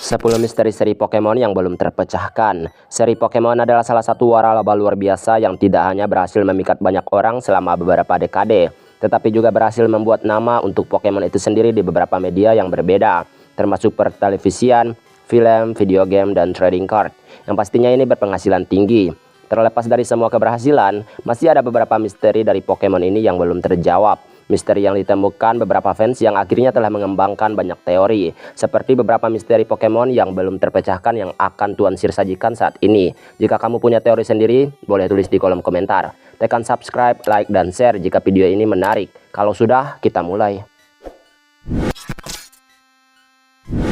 10 misteri seri Pokemon yang belum terpecahkan. Seri Pokemon adalah salah satu waralaba luar biasa yang tidak hanya berhasil memikat banyak orang selama beberapa dekade, tetapi juga berhasil membuat nama untuk Pokemon itu sendiri di beberapa media yang berbeda, termasuk pertelevisian, film, video game, dan trading card. Yang pastinya ini berpenghasilan tinggi. Terlepas dari semua keberhasilan, masih ada beberapa misteri dari Pokemon ini yang belum terjawab. Misteri yang ditemukan beberapa fans yang akhirnya telah mengembangkan banyak teori, seperti beberapa misteri Pokemon yang belum terpecahkan yang akan Tuan Sir sajikan saat ini. Jika kamu punya teori sendiri, boleh tulis di kolom komentar. Tekan subscribe, like, dan share jika video ini menarik. Kalau sudah, kita mulai.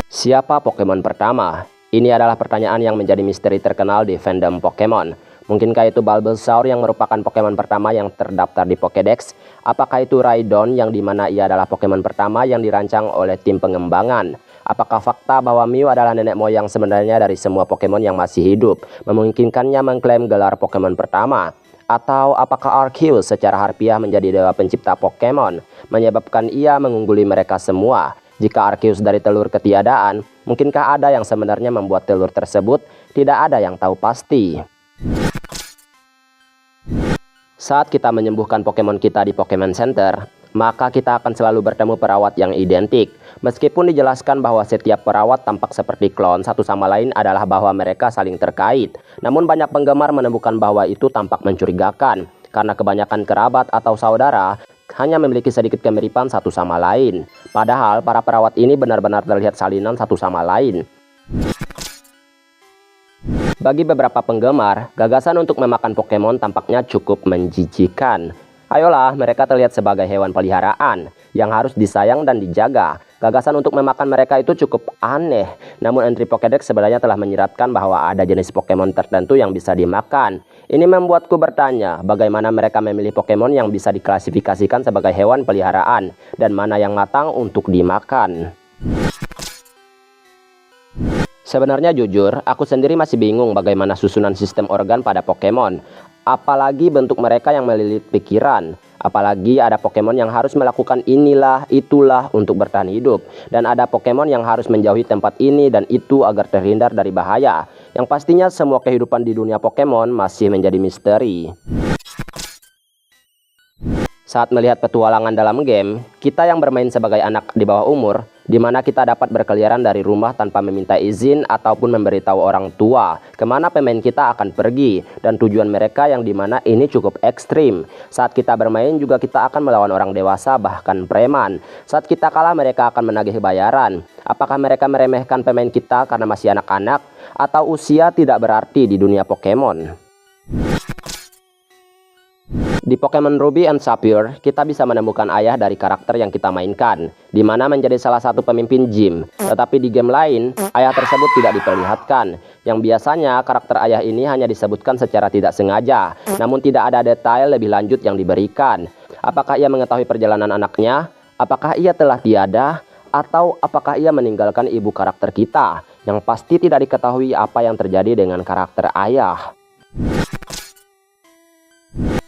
Siapa Pokemon pertama? Ini adalah pertanyaan yang menjadi misteri terkenal di fandom Pokemon. Mungkinkah itu Bulbasaur yang merupakan Pokemon pertama yang terdaftar di Pokédex? Apakah itu Raidon yang dimana ia adalah Pokemon pertama yang dirancang oleh tim pengembangan? Apakah fakta bahwa Mew adalah nenek moyang sebenarnya dari semua Pokemon yang masih hidup, memungkinkannya mengklaim gelar Pokemon pertama? Atau apakah Arceus secara harfiah menjadi dewa pencipta Pokemon, menyebabkan ia mengungguli mereka semua? Jika Arceus dari telur ketiadaan, mungkinkah ada yang sebenarnya membuat telur tersebut? Tidak ada yang tahu pasti. Saat kita menyembuhkan Pokemon kita di Pokemon Center, maka kita akan selalu bertemu perawat yang identik. Meskipun dijelaskan bahwa setiap perawat tampak seperti klon satu sama lain adalah bahwa mereka saling terkait. Namun banyak penggemar menemukan bahwa itu tampak mencurigakan, karena kebanyakan kerabat atau saudara hanya memiliki sedikit kemiripan satu sama lain. Padahal para perawat ini benar-benar terlihat salinan satu sama lain. Bagi beberapa penggemar, gagasan untuk memakan Pokemon tampaknya cukup menjijikan. Ayolah, mereka terlihat sebagai hewan peliharaan yang harus disayang dan dijaga. Gagasan untuk memakan mereka itu cukup aneh. Namun entry Pokédex sebenarnya telah menyiratkan bahwa ada jenis Pokemon tertentu yang bisa dimakan. Ini membuatku bertanya, bagaimana mereka memilih Pokemon yang bisa diklasifikasikan sebagai hewan peliharaan dan mana yang matang untuk dimakan. Sebenarnya jujur, aku sendiri masih bingung bagaimana susunan sistem organ pada Pokemon. Apalagi bentuk mereka yang melilit pikiran. Apalagi ada Pokemon yang harus melakukan inilah, itulah untuk bertahan hidup. Dan ada Pokemon yang harus menjauhi tempat ini dan itu agar terhindar dari bahaya. Yang pastinya semua kehidupan di dunia Pokemon masih menjadi misteri. Saat melihat petualangan dalam game, kita yang bermain sebagai anak di bawah umur, di mana kita dapat berkeliaran dari rumah tanpa meminta izin ataupun memberitahu orang tua kemana pemain kita akan pergi, dan tujuan mereka yang dimana ini cukup ekstrim. Saat kita bermain juga kita akan melawan orang dewasa bahkan preman. Saat kita kalah mereka akan menagih bayaran. Apakah mereka meremehkan pemain kita karena masih anak-anak, atau usia tidak berarti di dunia Pokemon? Di Pokemon Ruby and Sapphire, kita bisa menemukan ayah dari karakter yang kita mainkan, di mana menjadi salah satu pemimpin gym. Tetapi di game lain, ayah tersebut tidak diperlihatkan. Yang biasanya karakter ayah ini hanya disebutkan secara tidak sengaja, namun tidak ada detail lebih lanjut yang diberikan. Apakah ia mengetahui perjalanan anaknya? Apakah ia telah tiada? Atau apakah ia meninggalkan ibu karakter kita? Yang pasti tidak diketahui apa yang terjadi dengan karakter ayah.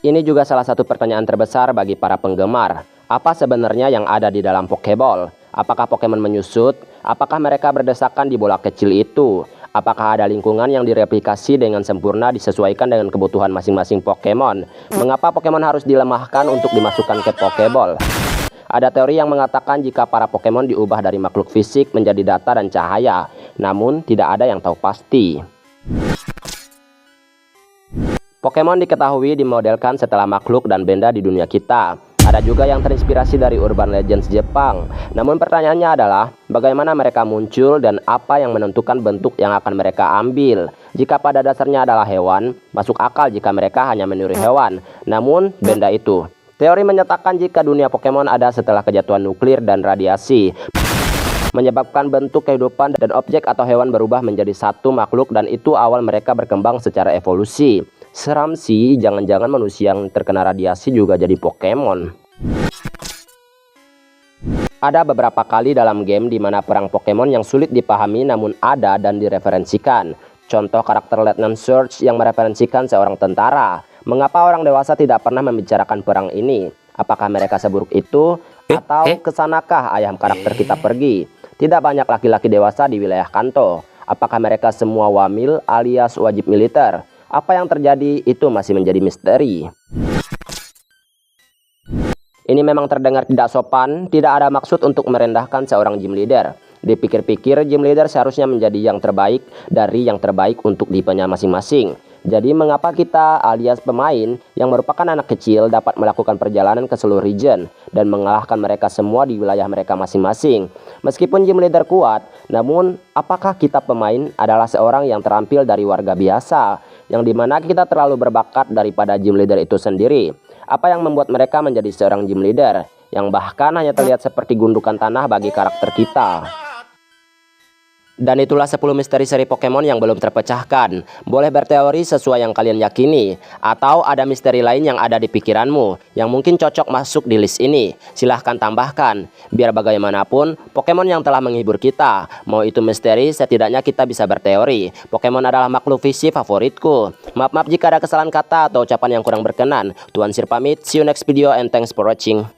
Ini juga salah satu pertanyaan terbesar bagi para penggemar. Apa sebenarnya yang ada di dalam Pokeball? Apakah Pokemon menyusut? Apakah mereka berdesakan di bola kecil itu? Apakah ada lingkungan yang direplikasi dengan sempurna disesuaikan dengan kebutuhan masing-masing Pokemon? Mengapa Pokemon harus dilemahkan untuk dimasukkan ke Pokeball? Ada teori yang mengatakan jika para Pokemon diubah dari makhluk fisik menjadi data dan cahaya. Namun tidak ada yang tahu pasti. Pokemon diketahui dimodelkan setelah makhluk dan benda di dunia kita. Ada juga yang terinspirasi dari urban legends Jepang. Namun pertanyaannya adalah, bagaimana mereka muncul dan apa yang menentukan bentuk yang akan mereka ambil? Jika pada dasarnya adalah hewan, masuk akal jika mereka hanya meniru hewan. Namun benda itu. Teori menyatakan jika dunia Pokemon ada setelah kejatuhan nuklir dan radiasi, menyebabkan bentuk kehidupan dan objek atau hewan berubah menjadi satu makhluk, dan itu awal mereka berkembang secara evolusi. Seram sih, jangan-jangan manusia yang terkena radiasi juga jadi Pokemon. Ada beberapa kali dalam game di mana perang Pokemon yang sulit dipahami namun ada dan direferensikan. Contoh karakter Lieutenant Surge yang mereferensikan seorang tentara. Mengapa orang dewasa tidak pernah membicarakan perang ini? Apakah mereka seburuk itu? Atau kesanakah ayam karakter kita pergi? Tidak banyak laki-laki dewasa di wilayah Kanto. Apakah mereka semua wamil alias wajib militer? Apa yang terjadi itu masih menjadi misteri. Ini memang terdengar tidak sopan, tidak ada maksud untuk merendahkan seorang gym leader. Dipikir-pikir, gym leader seharusnya menjadi yang terbaik dari yang terbaik untuk tipenya masing-masing. Jadi mengapa kita alias pemain yang merupakan anak kecil dapat melakukan perjalanan ke seluruh region dan mengalahkan mereka semua di wilayah mereka masing-masing? Meskipun gym leader kuat, namun apakah kita pemain adalah seorang yang terampil dari warga biasa, yang dimana kita terlalu berbakat daripada gym leader itu sendiri? Apa yang membuat mereka menjadi seorang gym leader yang bahkan hanya terlihat seperti gundukan tanah bagi karakter kita? Dan itulah 10 misteri seri Pokemon yang belum terpecahkan. Boleh berteori sesuai yang kalian yakini, atau ada misteri lain yang ada di pikiranmu yang mungkin cocok masuk di list ini. Silahkan tambahkan. Biar bagaimanapun, Pokemon yang telah menghibur kita. Mau itu misteri, setidaknya kita bisa berteori. Pokemon adalah makhluk visi favoritku. Maaf jika ada kesalahan kata atau ucapan yang kurang berkenan. Tuan Sir pamit, see you next video and thanks for watching.